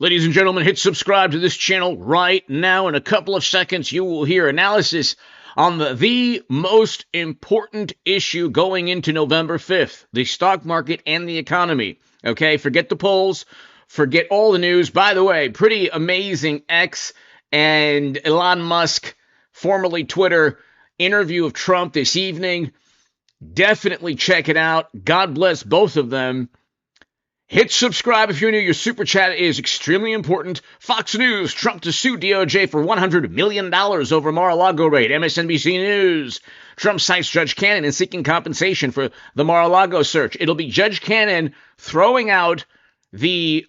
Ladies and gentlemen, hit subscribe to this channel right now. In a couple of seconds, you will hear analysis on the most important issue going into November 5th, the stock market and the economy. Okay, forget the polls, forget all the news. By the way, pretty amazing X and Elon Musk, formerly Twitter, interview of Trump this evening. Definitely check it out. God bless both of them. Hit subscribe if you're new. Your super chat is extremely important. Fox News, Trump to sue DOJ for $100 million over Mar-a-Lago raid. MSNBC News, Trump cites Judge Cannon in seeking compensation for the Mar-a-Lago search. It'll be Judge Cannon throwing out the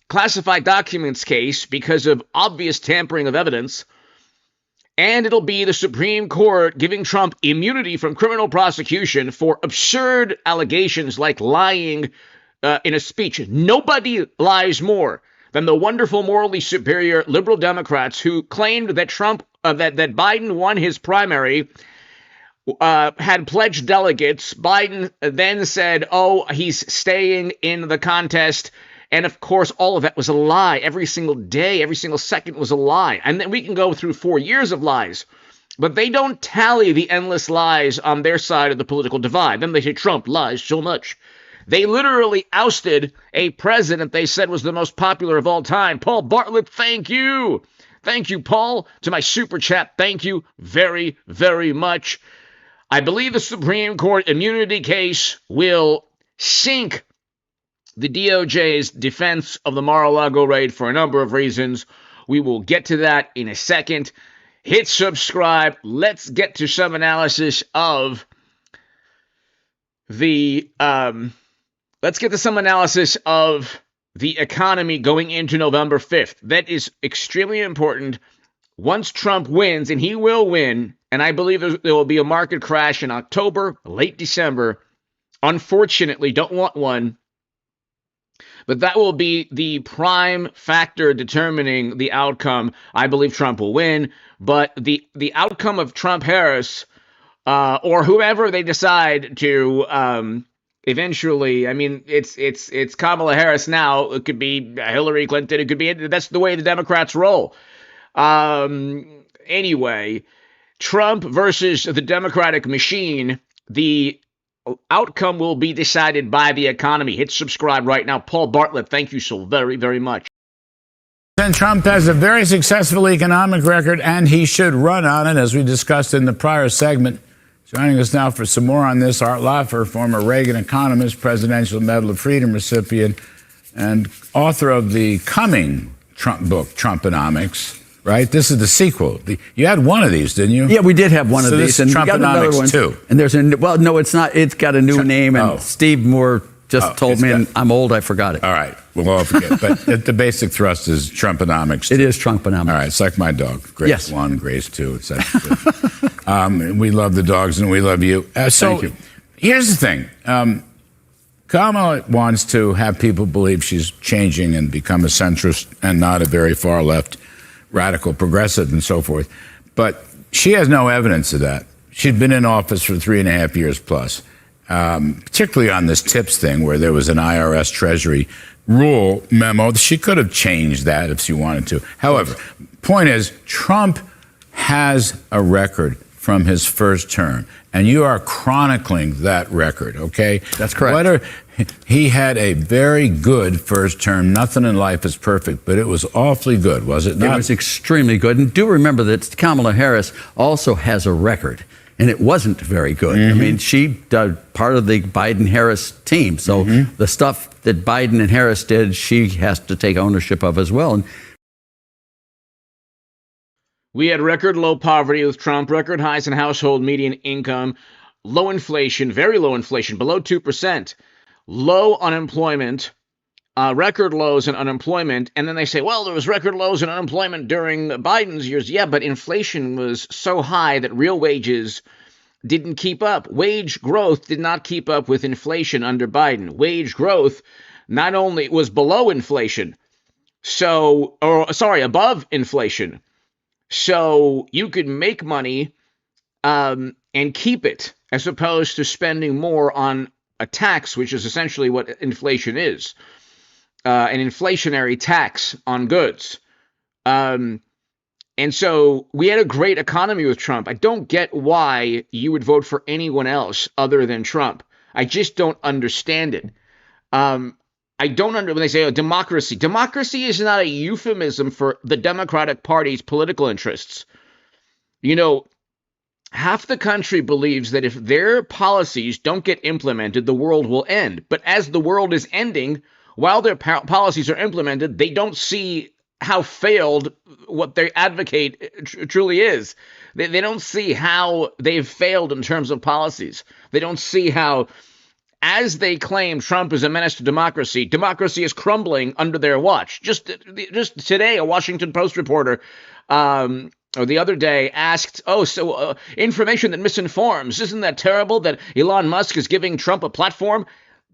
classified documents case because of obvious tampering of evidence. And it'll be the Supreme Court giving Trump immunity from criminal prosecution for absurd allegations like lying in a speech. Nobody lies more than the wonderful, morally superior liberal Democrats who claimed that that Biden won his primary, had pledged delegates. Biden then said, oh, he's staying in the contest. And of course, all of that was a lie. Every single day, every single second was a lie. And then we can go through 4 years of lies. But they don't tally the endless lies on their side of the political divide. Then they say Trump lies so much. They literally ousted a president they said was the most popular of all time. Paul Bartlett, thank you. Thank you, Paul. To my super chat, thank you very, very much. I believe the Supreme Court immunity case will sink the DOJ's defense of the Mar-a-Lago raid for a number of reasons. We will get to that in a second. Hit subscribe. Let's get to some analysis of the economy going into November 5th. That is extremely important. Once Trump wins, and he will win, and I believe there will be a market crash in October, late December. Unfortunately, don't want one. But that will be the prime factor determining the outcome. I believe Trump will win, but the outcome of Trump-Harris, or whoever they decide to eventually, I mean, it's Kamala Harris now. It could be Hillary Clinton. It could be, that's the way the Democrats roll. Anyway, Trump versus the Democratic machine, the outcome will be decided by the economy. Hit subscribe right now. Paul Bartlett, thank you so very, very much. And Trump has a very successful economic record, and he should run on it, as we discussed in the prior segment. Joining us now for some more on this, Art Laffer, former Reagan economist, Presidential Medal of Freedom recipient, and author of the coming Trump book, Trumponomics. Right? This is the sequel. You had one of these, didn't you? Yeah, we did have one of these. And we got another one too. And there's well, no, it's not. It's got a new name, and Steve Moore just told me, and I'm old, I forgot it. All right, we'll all forget. But the basic thrust is Trumponomics. It is Trumponomics. All right, it's like my dog, Grace 1, Grace 2, etc. We love the dogs, and we love you. Thank you. Here's the thing. Kamala wants to have people believe she's changing and become a centrist and not a very far left radical progressive and so forth. But she has no evidence of that. She'd been in office for 3.5 years plus, particularly on this TIPS thing where there was an IRS Treasury rule memo. She could have changed that if she wanted to. However, point is, Trump has a record from his first term, and you are chronicling that record, okay? That's correct. He had a very good first term. Nothing in life is perfect, but it was awfully good, was it not? It was extremely good. And do remember that Kamala Harris also has a record, and it wasn't very good. I mean, she did part of the Biden-Harris team. So the stuff that Biden and Harris did, she has to take ownership of as well. And we had record low poverty with Trump, record highs in household median income, low inflation, very low inflation, below 2%. Low unemployment, record lows in unemployment, and then they say, well, there was record lows in unemployment during Biden's years. Yeah, but inflation was so high that real wages didn't keep up. Wage growth did not keep up with inflation under Biden. Wage growth not only was below inflation, above inflation. So you could make money and keep it as opposed to spending more on a tax, which is essentially what inflation is. an inflationary tax on goods. And so we had a great economy with Trump. I don't get why you would vote for anyone else other than Trump. I just don't understand it. I don't when they say, oh, democracy. Democracy is not a euphemism for the Democratic Party's political interests. You know, half the country believes that if their policies don't get implemented, the world will end. But as the world is ending, while their policies are implemented, they don't see how failed what they advocate truly is. They don't see how they've failed in terms of policies. They don't see how, as they claim Trump is a menace to democracy, democracy is crumbling under their watch. Just today, a Washington Post reporter, or the other day, asked, information that misinforms. Isn't that terrible that Elon Musk is giving Trump a platform?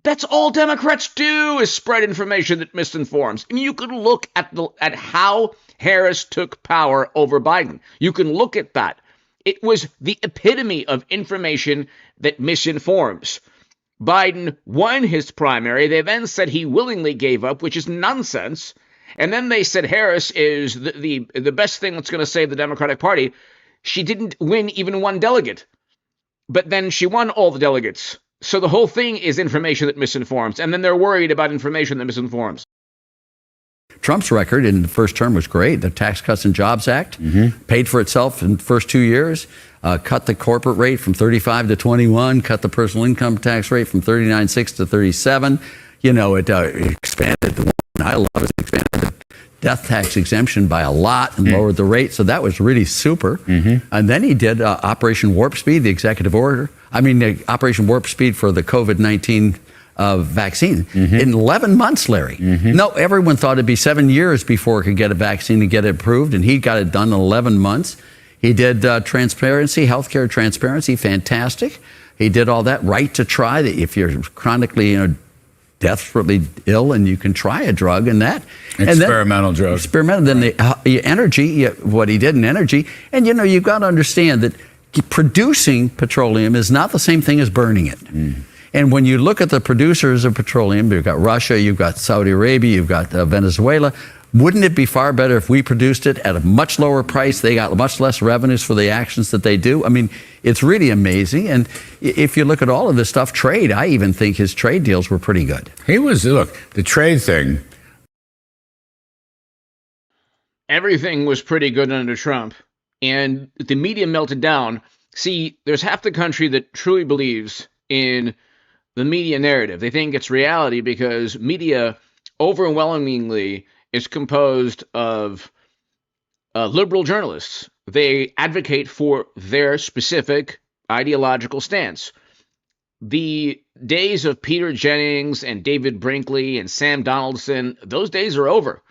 That's all Democrats do, is spread information that misinforms. I mean, you could look at how Harris took power over Biden. You can look at that. It was the epitome of information that misinforms. Biden won his primary. They then said he willingly gave up, which is nonsense. And then they said Harris is the best thing that's going to save the Democratic Party. She didn't win even one delegate, but then she won all the delegates. So the whole thing is information that misinforms, and then they're worried about information that misinforms. Trump's record in the first term was great. The Tax Cuts and Jobs Act paid for itself in the first 2 years, cut the corporate rate from 35 to 21, cut the personal income tax rate from 39.6 to 37. You know, it expanded the one I love is expanded the death tax exemption by a lot and lowered the rate. So that was really super. And then he did Operation Warp Speed, the executive order. Operation Warp Speed for the COVID-19 vaccine in 11 months, Larry. No, everyone thought it'd be 7 years before it could get a vaccine and get it approved, and he got it done in 11 months. He did transparency, healthcare transparency, fantastic. He did all that. Right to try, that if you're chronically, desperately ill and you can try a drug and that. Experimental drug. Experimental. Then the energy, what he did in energy. And, you've got to understand that producing petroleum is not the same thing as burning it. And when you look at the producers of petroleum, you've got Russia, you've got Saudi Arabia, you've got Venezuela. Wouldn't it be far better if we produced it at a much lower price? They got much less revenues for the actions that they do. I mean, it's really amazing. And if you look at all of this stuff, trade, I even think his trade deals were pretty good. The trade thing. Everything was pretty good under Trump. And the media melted down. See, there's half the country that truly believes in the media narrative. They think it's reality because media overwhelmingly is composed of liberal journalists. They advocate for their specific ideological stance. The days of Peter Jennings and David Brinkley and Sam Donaldson, those days are over.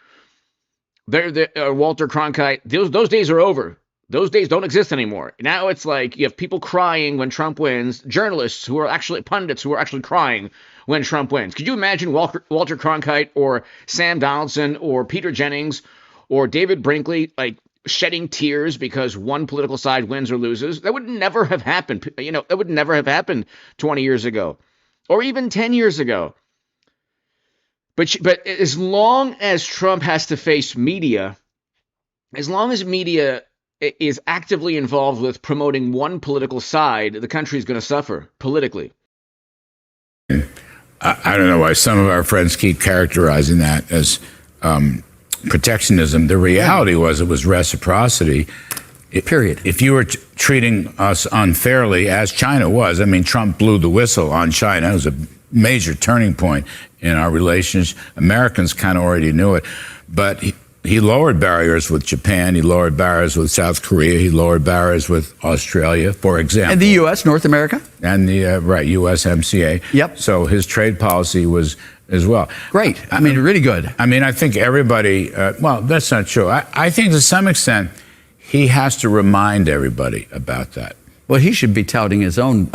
Walter Cronkite, those days are over. Those days don't exist anymore. Now it's like you have people crying when Trump wins, journalists who are actually pundits who are actually crying when Trump wins. Could you imagine Walter Cronkite or Sam Donaldson or Peter Jennings or David Brinkley shedding tears because one political side wins or loses? That would never have happened. That would never have happened 20 years ago or even 10 years ago. But as long as Trump has to face media, as long as media is actively involved with promoting one political side, the country is going to suffer politically. I don't know why some of our friends keep characterizing that as protectionism. The reality was it was reciprocity. Period. If you were treating us unfairly, as China was, Trump blew the whistle on China. It was a major turning point in our relations. Americans kind of already knew it, but he lowered barriers with Japan. He lowered barriers with South Korea. He lowered barriers with Australia, for example. And the U.S., North America? And the, USMCA. Yep. So his trade policy was as well. Great. Really good. I think everybody, that's not true. I think to some extent, he has to remind everybody about that. Well, he should be touting his own.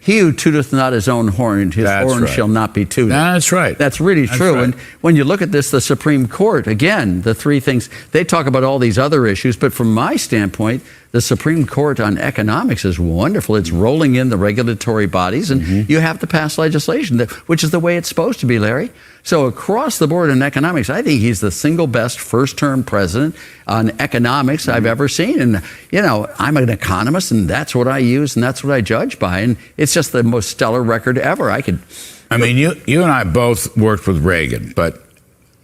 He who tooteth not his own horn, his horn shall not be tooted. That's right. That's really true. Right. And when you look at this, the Supreme Court, again, the three things, they talk about all these other issues, but from my standpoint, the Supreme Court on economics is wonderful. It's rolling in the regulatory bodies, and you have to pass legislation, which is the way it's supposed to be, Larry. So across the board in economics, I think he's the single best first-term president on economics I've ever seen. And, you know, I'm an economist, and that's what I use, and that's what I judge by. And it's just the most stellar record ever. I mean, you and I both worked with Reagan,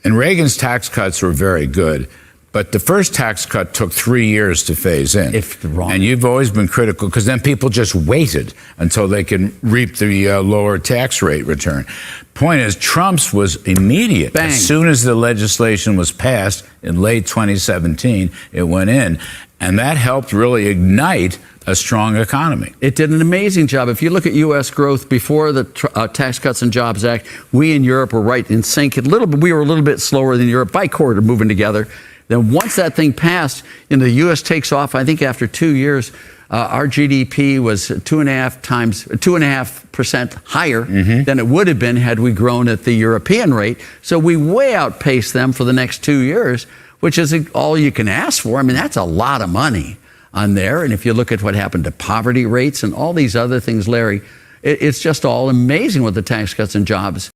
and Reagan's tax cuts were very good. But the first tax cut took 3 years to phase in. And you've always been critical because then people just waited until they can reap the lower tax rate return. Point is, Trump's was immediate. Bang. As soon as the legislation was passed in late 2017, it went in. And that helped really ignite a strong economy. It did an amazing job. If you look at U.S. growth before the Tax Cuts and Jobs Act, we in Europe were right in sync. We were a little bit slower than Europe by quarter moving together. Then once that thing passed, the U.S. takes off. I think after 2 years, our GDP was 2.5% higher than it would have been had we grown at the European rate. So we way outpaced them for the next 2 years, which is all you can ask for. I mean, that's a lot of money on there. And if you look at what happened to poverty rates and all these other things, Larry, it's just all amazing with the tax cuts and jobs.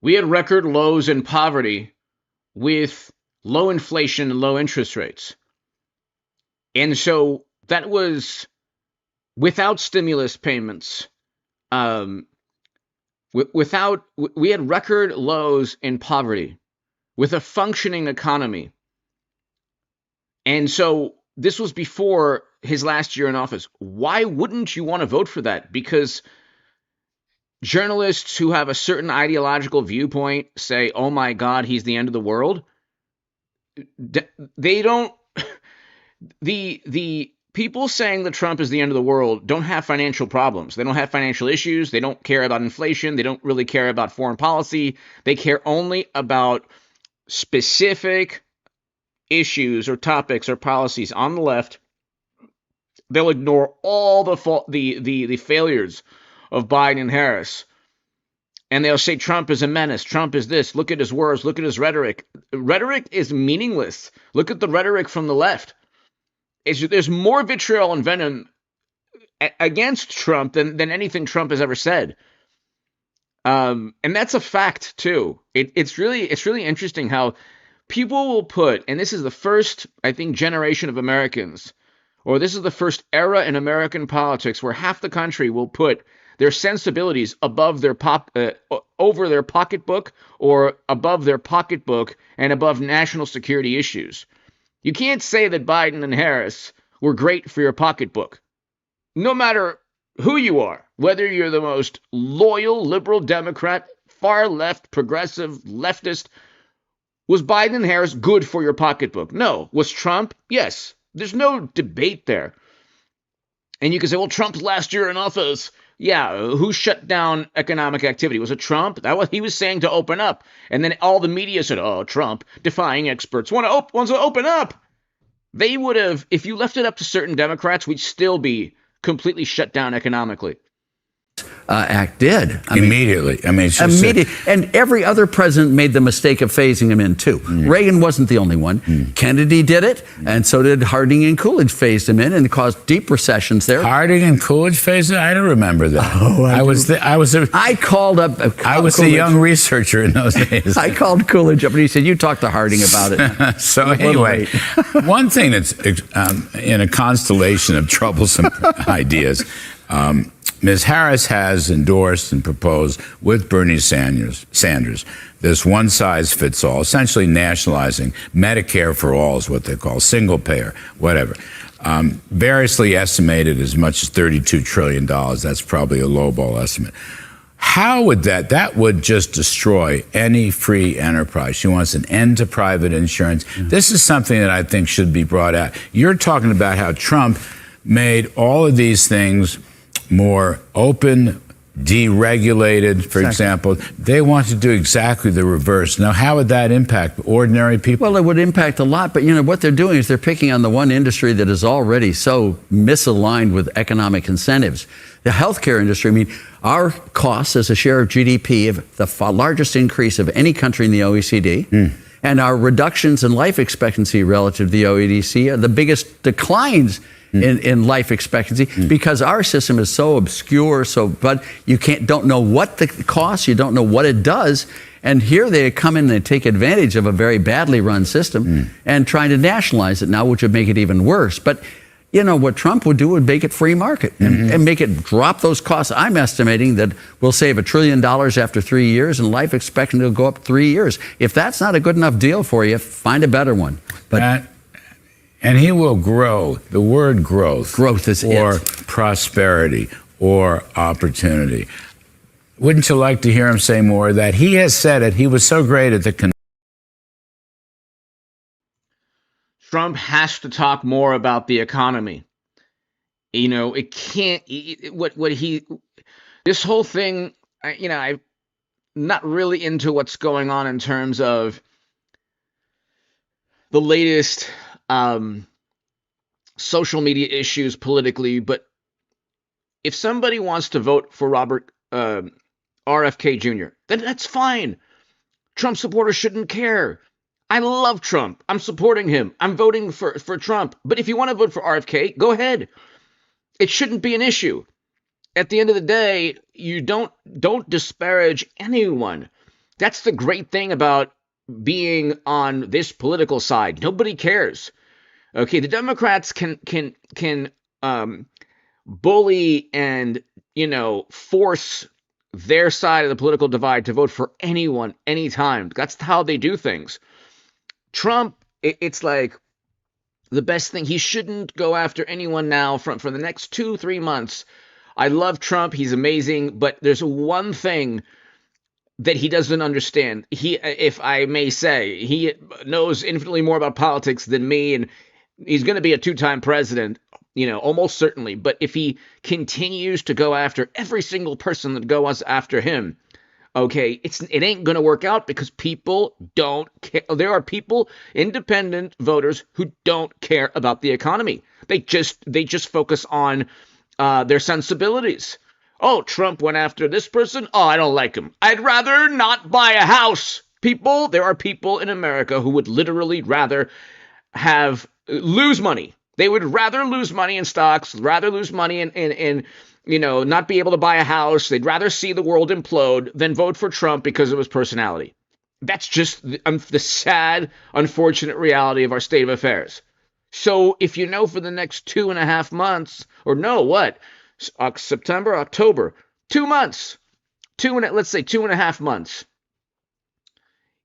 We had record lows in poverty with low inflation and low interest rates. And so that was without stimulus payments. We had record lows in poverty with a functioning economy. And so this was before his last year in office. Why wouldn't you want to vote for that? Because journalists who have a certain ideological viewpoint say, oh my God, he's the end of the world. They don't, the people saying that Trump is the end of the world don't have financial problems. They don't have financial issues. They don't care about inflation. They don't really care about foreign policy. They care only about specific issues or topics or policies on the left. They'll ignore all the failures of Biden and Harris. And they'll say Trump is a menace. Trump is this. Look at his words. Look at his rhetoric. Rhetoric is meaningless. Look at the rhetoric from the left. There's more vitriol and venom against Trump than anything Trump has ever said. And that's a fact, too. It's really interesting how people will put, and this is the first, I think, generation of Americans, or this is the first era in American politics where half the country will put their sensibilities above their over their pocketbook or above their pocketbook and above national security issues. You can't say that Biden and Harris were great for your pocketbook. No matter who you are, whether you're the most loyal liberal Democrat, far left, progressive, leftist, was Biden and Harris good for your pocketbook? No. Was Trump? Yes. There's no debate there. And you can say, well, Trump's last year in office. Yeah, who shut down economic activity? Was it Trump? That was he was saying to open up. And then all the media said, oh, Trump, defying experts, wants to open up. They would have, if you left it up to certain Democrats, we'd still be completely shut down economically. Act did. Immediately. And every other president made the mistake of phasing him in, too. Reagan wasn't the only one. Kennedy did it, and so did Harding and Coolidge phased him in and caused deep recessions there. Harding and Coolidge phased it? I don't remember that. Oh, I was a young researcher in those days. I called Coolidge up, and he said, you talk to Harding about it. So anyway, one thing that's in a constellation of troublesome ideas, Ms. Harris has endorsed and proposed with Bernie Sanders this one-size-fits-all, essentially nationalizing Medicare for all is what they call single payer, whatever. Variously estimated as much as $32 trillion. That's probably a lowball estimate. How would that would just destroy any free enterprise. She wants an end to private insurance. This is something that I think should be brought out. You're talking about how Trump made all of these things more open, deregulated, for example. They want to do exactly the reverse. Now, how would that impact ordinary people? Well, it would impact a lot, but what they're doing is they're picking on the one industry that is already so misaligned with economic incentives. The healthcare industry, our costs as a share of GDP, the largest increase of any country in the OECD, And our reductions in life expectancy relative to the OECD are the biggest declines in life expectancy because our system is so obscure, but you don't know what the costs, you don't know what it does. And here they come in and they take advantage of a very badly run system and trying to nationalize it now, which would make it even worse. But you know, what Trump would do would make it free market and make it drop those costs. I'm estimating that we'll save $1 trillion after 3 years and life expectancy will go up 3 years. If that's not a good enough deal for you, find a better one. But and he will grow. The word growth is or it. prosperity or opportunity. Wouldn't you like to hear him say more of that? He has said it. He was so great at the Trump has to talk more about the economy. You know, it can't, this whole thing, I'm not really into what's going on in terms of the latest social media issues politically, but if somebody wants to vote for Robert RFK Jr., then that's fine. Trump supporters shouldn't care. I love Trump. I'm supporting him. I'm voting for Trump. But if you want to vote for RFK, go ahead. It shouldn't be an issue. At the end of the day, you don't disparage anyone. That's the great thing about being on this political side. Nobody cares. Okay, the Democrats can bully and, force their side of the political divide to vote for anyone, anytime. That's how they do things. Trump, it's like the best thing. He shouldn't go after anyone now for the next 2-3 months. I love Trump. He's amazing. But there's one thing that he doesn't understand. If I may say, he knows infinitely more about politics than me, and he's going to be a 2-time president, almost certainly. But if he continues to go after every single person that goes after him, okay, it ain't going to work out because people don't care. There are people, independent voters, who don't care about the economy. They just focus on their sensibilities. Oh, Trump went after this person. Oh, I don't like him. I'd rather not buy a house. There are people in America who would literally rather lose money. They would rather lose money in stocks, rather lose money in not be able to buy a house. They'd rather see the world implode than vote for Trump because of his personality. That's just the sad, unfortunate reality of our state of affairs. So if for the next 2.5 months, or September, October, 2 months, let's say 2.5 months.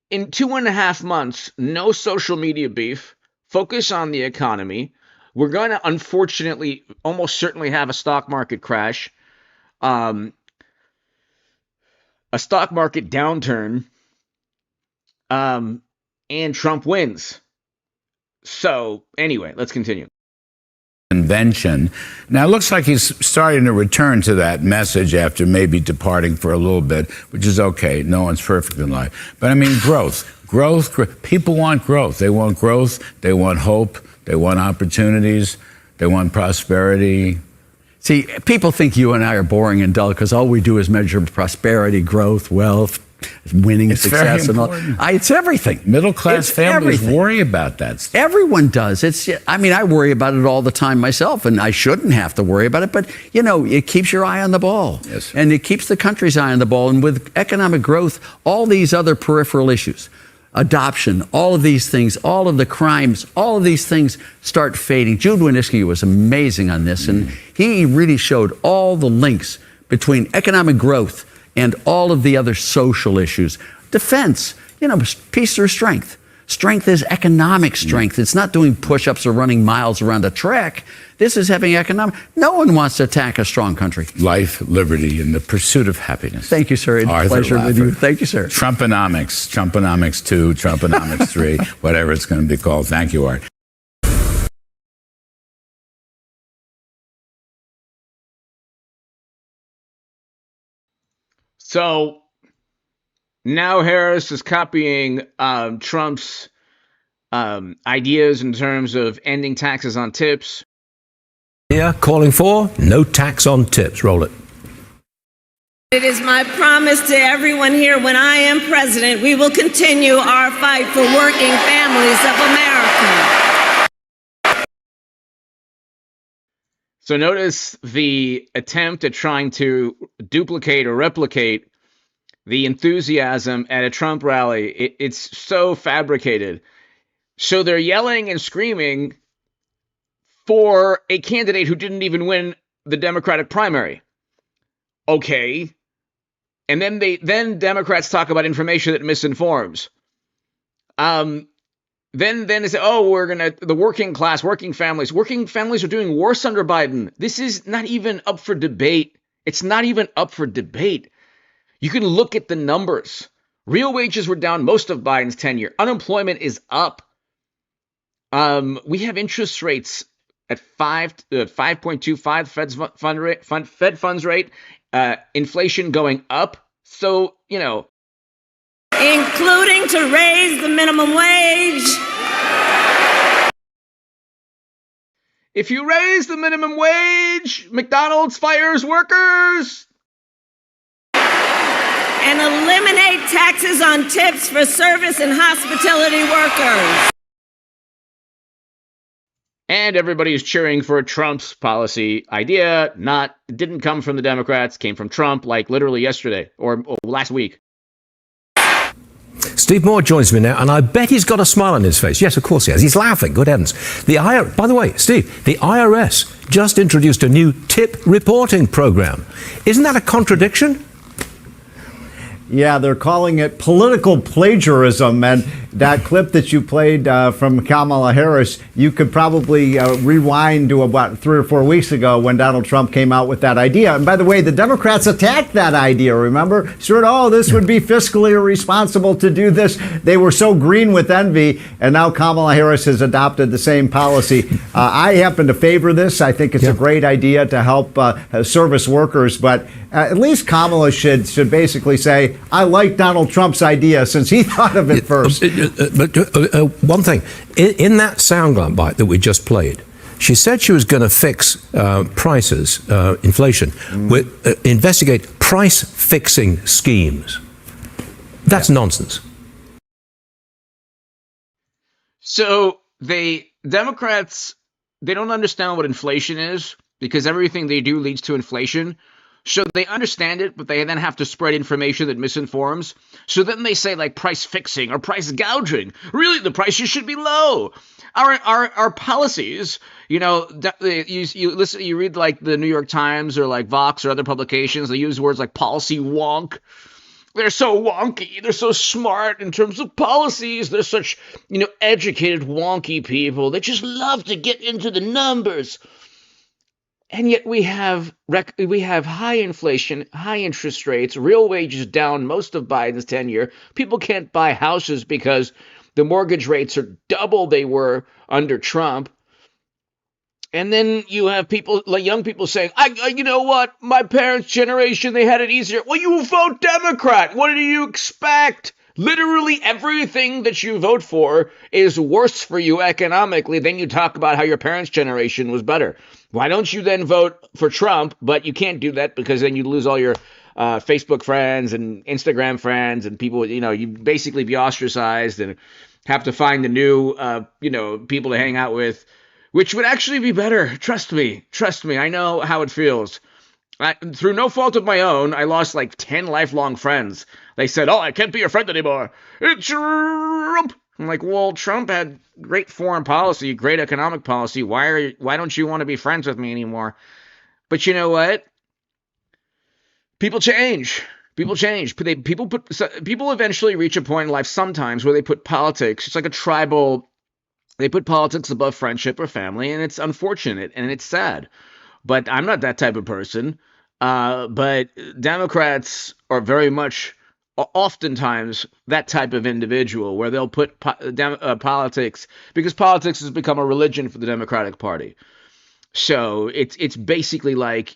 In 2.5 months, no social media beef, focus on the economy. We're going to, unfortunately, almost certainly have a stock market crash, a stock market downturn, and Trump wins. So, anyway, let's continue. Convention. Now, it looks like he's starting to return to that message after maybe departing for a little bit, which is okay. No one's perfect in life. But I mean, growth. People want growth. They want growth. They want hope. They want opportunities. They want prosperity. See, people think you and I are boring and dull because all we do is measure prosperity, growth, wealth, winning, success, and all. It's everything. Middle-class families worry about that stuff. Everyone does. I worry about it all the time myself, and I shouldn't have to worry about it. But, it keeps your eye on the ball. Yes. And it keeps the country's eye on the ball. And with economic growth, all these other peripheral issues, adoption, all of these things, all of the crimes, all of these things start fading. Jude Winniski was amazing on this, and he really showed all the links between economic growth and all of the other social issues. Defense, peace through strength. Strength is economic strength. It's not doing push-ups or running miles around a track. This is having economic. No one wants to attack a strong country. Life, liberty, and the pursuit of happiness. Thank you, sir. It's a pleasure with you. Thank you, sir. Trumponomics 2, Trumponomics 3, whatever it's going to be called. Thank you, Art. So now Harris is copying Trump's ideas in terms of ending taxes on tips. Here, calling for no tax on tips. Roll it. It is my promise to everyone here, when I am president, we will continue our fight for working families of America. So notice the attempt at trying to duplicate or replicate the enthusiasm at a Trump rally. It's so fabricated. So they're yelling and screaming for a candidate who didn't even win the Democratic primary. Okay. And then Democrats talk about information that misinforms. Then they say, oh, the working class, working families are doing worse under Biden. This is not even up for debate. It's not even up for debate. You can look at the numbers. Real wages were down most of Biden's tenure. Unemployment is up. We have interest rates at 5.25 Fed funds rate. Inflation going up. So, including to raise the minimum wage. If you raise the minimum wage, McDonald's fires workers. And eliminate taxes on tips for service and hospitality workers. And everybody is cheering for Trump's policy idea. It didn't come from the Democrats, came from Trump, like literally yesterday or last week. Steve Moore joins me now, and I bet he's got a smile on his face. Yes, of course he has. He's laughing. Good heavens. By the way, Steve, the IRS just introduced a new tip reporting program. Isn't that a contradiction? Yeah, they're calling it political plagiarism. And that clip that you played from Kamala Harris, you could probably rewind to about 3 or 4 weeks ago when Donald Trump came out with that idea. And by the way, the Democrats attacked that idea, remember? This would be fiscally irresponsible to do this. They were so green with envy. And now Kamala Harris has adopted the same policy. I happen to favor this. I think it's a great idea to help service workers. But at least Kamala should basically say, I like Donald Trump's idea since he thought of it first. One thing, in that soundbite bite that we just played, she said she was going to fix prices, inflation, investigate price-fixing schemes. That's nonsense. So Democrats, they don't understand what inflation is because everything they do leads to inflation. So they understand it, but they then have to spread information that misinforms. So then they say like price fixing or price gouging. Really, the prices should be low. Our policies, you read like the New York Times or like Vox or other publications. They use words like policy wonk. They're so wonky. They're so smart in terms of policies. They're such, educated wonky people. They just love to get into the numbers. And yet we have high inflation, high interest rates, real wages down most of Biden's tenure. People can't buy houses because the mortgage rates are double they were under Trump. And then you have people, like young people saying, you know what, my parents' generation, they had it easier. Well, you vote Democrat. What do you expect? Literally everything that you vote for is worse for you economically. Then you talk about how your parents' generation was better. Why don't you then vote for Trump? But you can't do that because then you lose all your Facebook friends and Instagram friends and people, you basically be ostracized and have to find the new, people to hang out with, which would actually be better. Trust me. I know how it feels. Through no fault of my own, I lost like 10 lifelong friends. They said, I can't be your friend anymore. It's Trump. I'm like, well, Trump had great foreign policy, great economic policy. Why don't you want to be friends with me anymore? But you know what? People change. People eventually reach a point in life sometimes where they put politics. It's like a tribal. They put politics above friendship or family, and it's unfortunate and it's sad. But I'm not that type of person. But Democrats are very much, oftentimes, that type of individual where they'll put politics, because politics has become a religion for the Democratic Party. So it's basically like,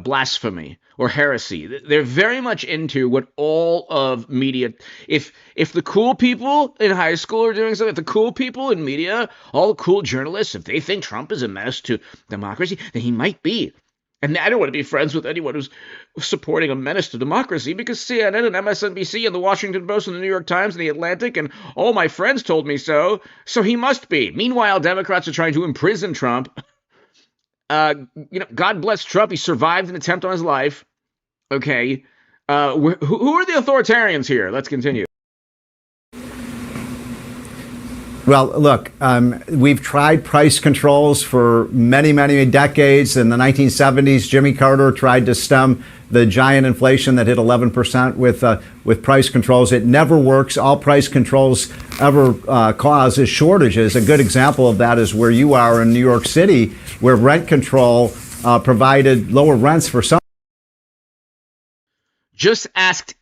blasphemy or heresy. They're very much into what all of media, if the cool people in high school are doing something, if the cool people in media, all the cool journalists, if they think Trump is a menace to democracy, then he might be. And I don't want to be friends with anyone who's supporting a menace to democracy, because CNN and MSNBC and the Washington Post and the New York Times and the Atlantic and all my friends told me so. So he must be. Meanwhile, Democrats are trying to imprison Trump. God bless Trump. He survived an attempt on his life. Okay. Who are the authoritarians here? Let's continue. Well, look, we've tried price controls for many, many decades. In the 1970s, Jimmy Carter tried to stem the giant inflation that hit 11% with price controls. It never works. All price controls ever cause is shortages. A good example of that is where you are in New York City, where rent control provided lower rents for some. Just ask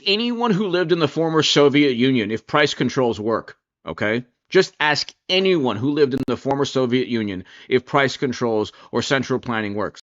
anyone who lived in the former Soviet Union if price controls work. Okay? Just ask anyone who lived in the former Soviet Union if price controls or central planning works.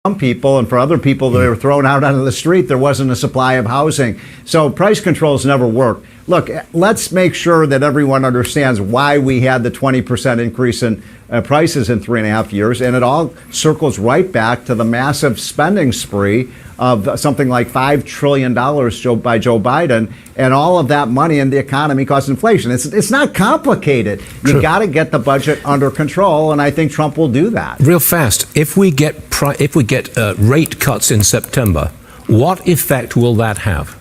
Some people, and for other people that were thrown out onto the street, there wasn't a supply of housing. So price controls never work. Look, let's make sure that everyone understands why we had the 20% increase in prices in 3.5 years. And it all circles right back to the massive spending spree of something like $5 trillion by Joe Biden. And all of that money in the economy caused inflation. It's not complicated. You got to get the budget under control. And I think Trump will do that. Real fast. If we get rate cuts in September, what effect will that have?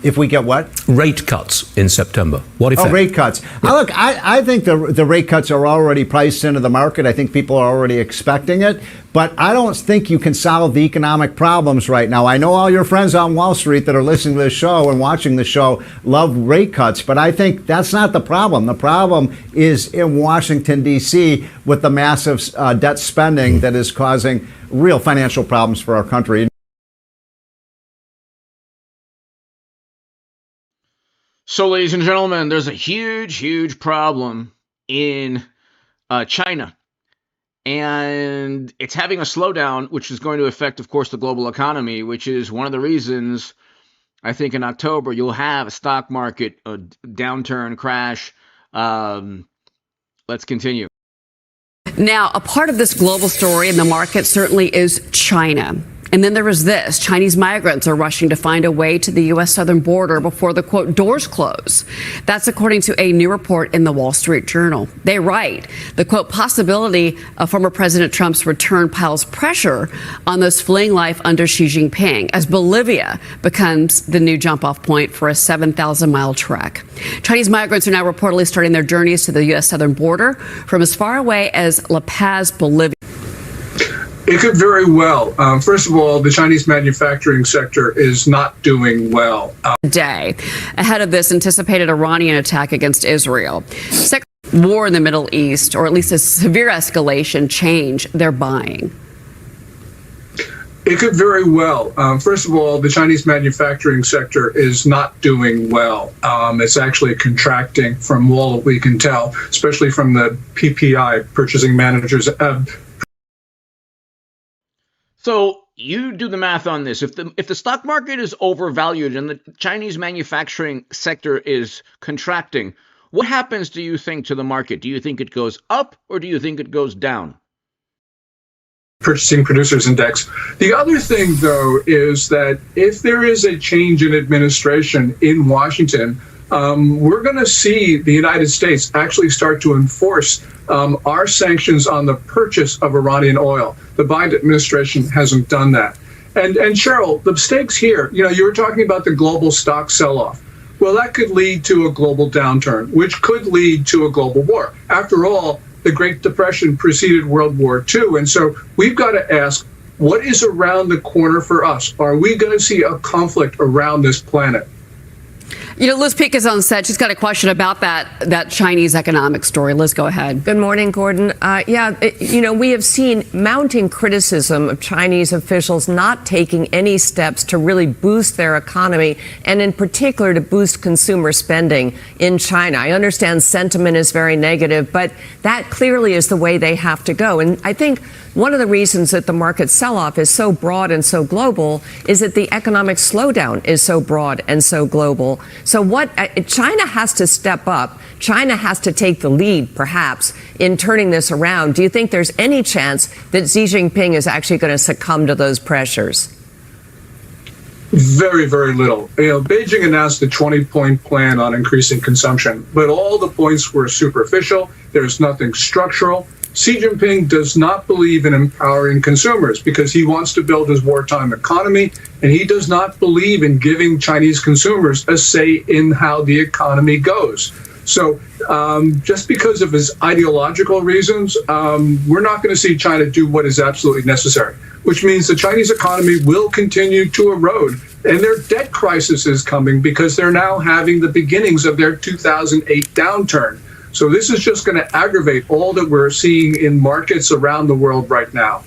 If we get what? Rate cuts in September. What effect? Oh, rate cuts. Yeah. Look, I think the rate cuts are already priced into the market. I think people are already expecting it. But I don't think you can solve the economic problems right now. I know all your friends on Wall Street that are listening to this show and watching the show love rate cuts, but I think that's not the problem. The problem is in Washington, D.C. with the massive debt spending that is causing real financial problems for our country. So, ladies and gentlemen, there's a huge, huge problem in China. And it's having a slowdown, which is going to affect, of course, the global economy, which is one of the reasons I think in October you'll have a stock market, a downturn, crash. Let's continue. Now, a part of this global story in the market certainly is China. And then there was this. Chinese migrants are rushing to find a way to the U.S. southern border before the, quote, doors close. That's according to a new report in the Wall Street Journal. They write, the, quote, possibility of former President Trump's return piles pressure on those fleeing life under Xi Jinping as Bolivia becomes the new jump-off point for a 7,000-mile trek. Chinese migrants are now reportedly starting their journeys to the U.S. southern border from as far away as La Paz, Bolivia. It could very well. First of all, the Chinese manufacturing sector is not doing well. Day ahead of this anticipated Iranian attack against Israel. War in the Middle East, or at least a severe escalation, change their buying. It could very well. First of all, the Chinese manufacturing sector is not doing well. It's actually contracting from all that we can tell, especially from the PPI, Purchasing Managers. So you do the math on this. If the stock market is overvalued and the Chinese manufacturing sector is contracting, what happens, do you think, to the market? Do you think it goes up or do you think it goes down? Purchasing Producers Index. The other thing, though, is that if there is a change in administration in Washington, we're going to see the United States actually start to enforce our sanctions on the purchase of Iranian oil. The Biden administration hasn't done that. And Cheryl, the stakes here, you were talking about the global stock sell-off. Well, that could lead to a global downturn, which could lead to a global war. After all, the Great Depression preceded World War II. And so we've got to ask, what is around the corner for us? Are we going to see a conflict around this planet? Liz Peek is on set. She's got a question about that Chinese economic story. Liz, go ahead. Good morning, Gordon. We have seen mounting criticism of Chinese officials not taking any steps to really boost their economy, and in particular to boost consumer spending in China. I understand sentiment is very negative, but that clearly is the way they have to go. And I think one of the reasons that the market sell-off is so broad and so global is that the economic slowdown is so broad and so global. So China has to step up. China has to take the lead, perhaps, in turning this around. Do you think there's any chance that Xi Jinping is actually going to succumb to those pressures? Very, very little. Beijing announced a 20-point plan on increasing consumption, but all the points were superficial. There's nothing structural. Xi Jinping does not believe in empowering consumers because he wants to build his wartime economy, and he does not believe in giving Chinese consumers a say in how the economy goes. So just because of his ideological reasons, we're not going to see China do what is absolutely necessary, which means the Chinese economy will continue to erode. And their debt crisis is coming because they're now having the beginnings of their 2008 downturn. So this is just going to aggravate all that we're seeing in markets around the world right now.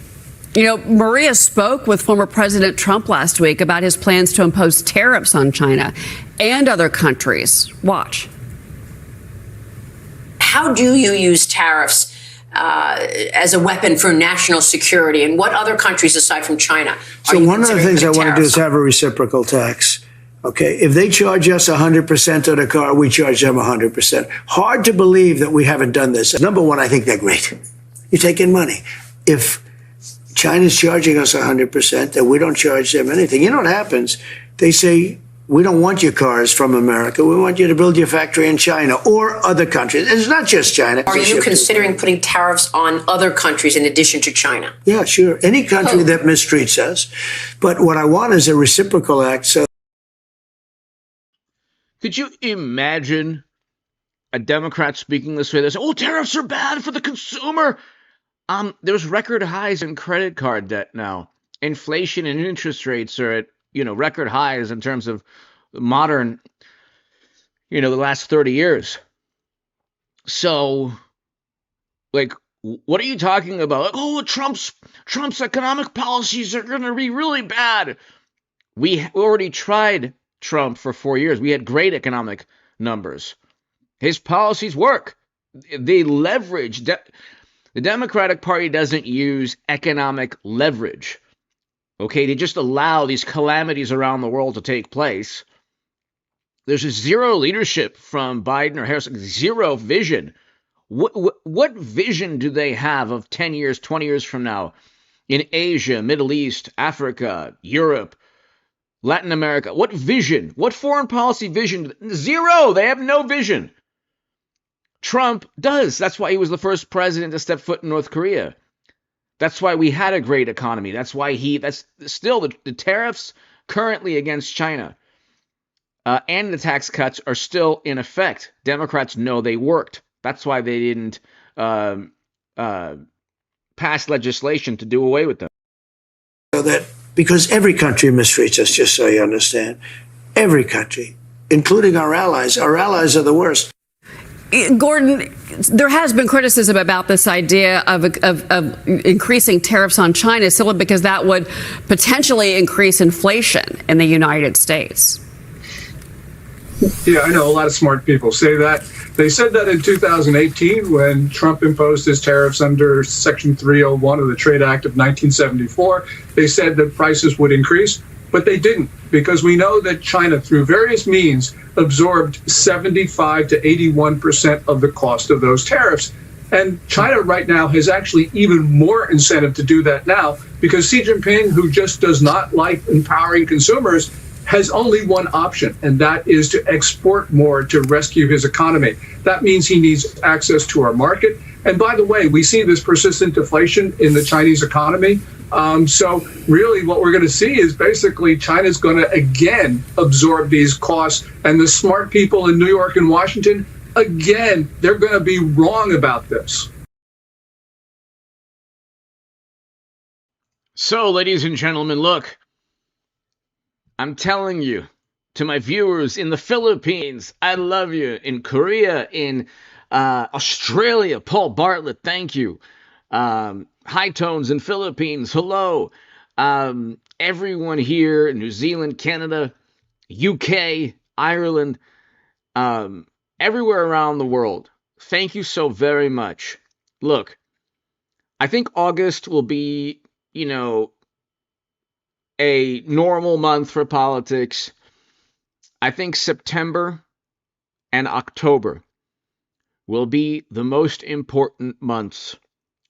You know, Maria spoke with former President Trump last week about his plans to impose tariffs on China and other countries. Watch. How do you use tariffs as a weapon for national security? And what other countries aside from China? So one of the things I want to do is have a reciprocal tax. Okay, if they charge us 100% on a car, we charge them 100%. Hard to believe that we haven't done this. Number one, I think they're great. You take in money. If China's charging us 100%, then we don't charge them anything. You know what happens? They say, we don't want your cars from America. We want you to build your factory in China or other countries. It's not just China. Are you considering putting tariffs on other countries in addition to China? Yeah, sure. Any country that mistreats us. But what I want is a reciprocal act. So could you imagine a Democrat speaking this way? They say, oh, tariffs are bad for the consumer. There's record highs in credit card debt now. Inflation and interest rates are at, record highs in terms of modern, the last 30 years. So, what are you talking about? Trump's economic policies are going to be really bad. We already tried Trump for 4 years. We had great economic numbers. His policies work. They leverage. The Democratic Party doesn't use economic leverage. Okay, they just allow these calamities around the world to take place. There's zero leadership from Biden or Harris, zero vision. What vision do they have of 10 years, 20 years from now in Asia, Middle East, Africa, Europe, Latin America? What vision? What foreign policy vision? Zero. They have no vision. Trump does. That's why he was the first president to step foot in North Korea. That's why we had a great economy. That's why that's still the tariffs currently against China and the tax cuts are still in effect. Democrats know they worked. That's why they didn't pass legislation to do away with them. So that because every country mistreats us, just so you understand, every country, including our allies are the worst. Gordon, there has been criticism about this idea of increasing tariffs on China simply because that would potentially increase inflation in the United States. Yeah, I know a lot of smart people say that. They said that in 2018 when Trump imposed his tariffs under Section 301 of the Trade Act of 1974. They said that prices would increase, but they didn't, because we know that China, through various means, absorbed 75 to 81% of the cost of those tariffs. And China right now has actually even more incentive to do that now because Xi Jinping, who just does not like empowering consumers, has only one option, and that is to export more to rescue his economy. That means he needs access to our market. And by the way, we see this persistent deflation in the Chinese economy. So really what we're going to see is basically China's going to again absorb these costs, and the smart people in New York and Washington, again, they're going to be wrong about this. So, ladies and gentlemen, look, I'm telling you, to my viewers in the Philippines, I love you. In Korea, in Australia, Paul Bartlett, thank you. High Tones in Philippines, hello. Everyone here, New Zealand, Canada, UK, Ireland, everywhere around the world, thank you so very much. Look, I think August will be, a normal month for politics. I think September and October will be the most important months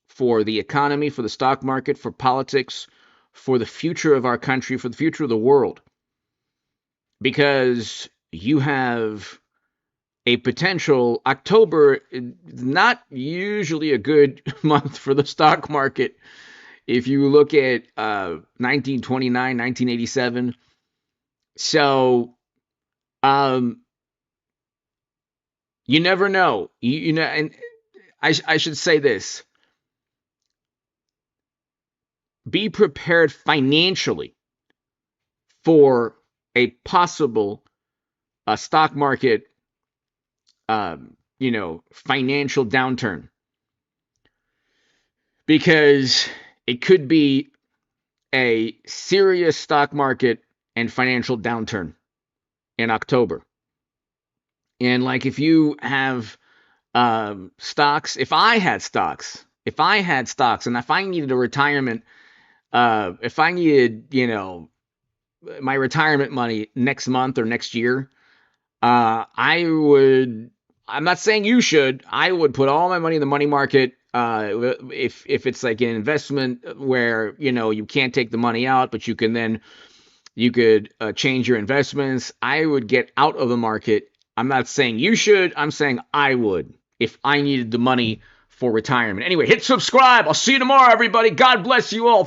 for the economy, for the stock market, for politics, for the future of our country, for the future of the world. Because you have a potential October, not usually a good month for the stock market. If you look at 1929, 1987. So, you never know. You know, and I should say this. Be prepared financially for a possible stock market, financial downturn. Because it could be a serious stock market and financial downturn in October. And like if you have stocks, if I had stocks and if I needed a retirement, if I needed, my retirement money next month or next year, I'm not saying you should, I would put all my money in the money market. If it's like an investment where, you can't take the money out, but you could change your investments, I would get out of the market. I'm not saying you should, I'm saying I would if I needed the money for retirement. Anyway, hit subscribe. I'll see you tomorrow, everybody. God bless you all.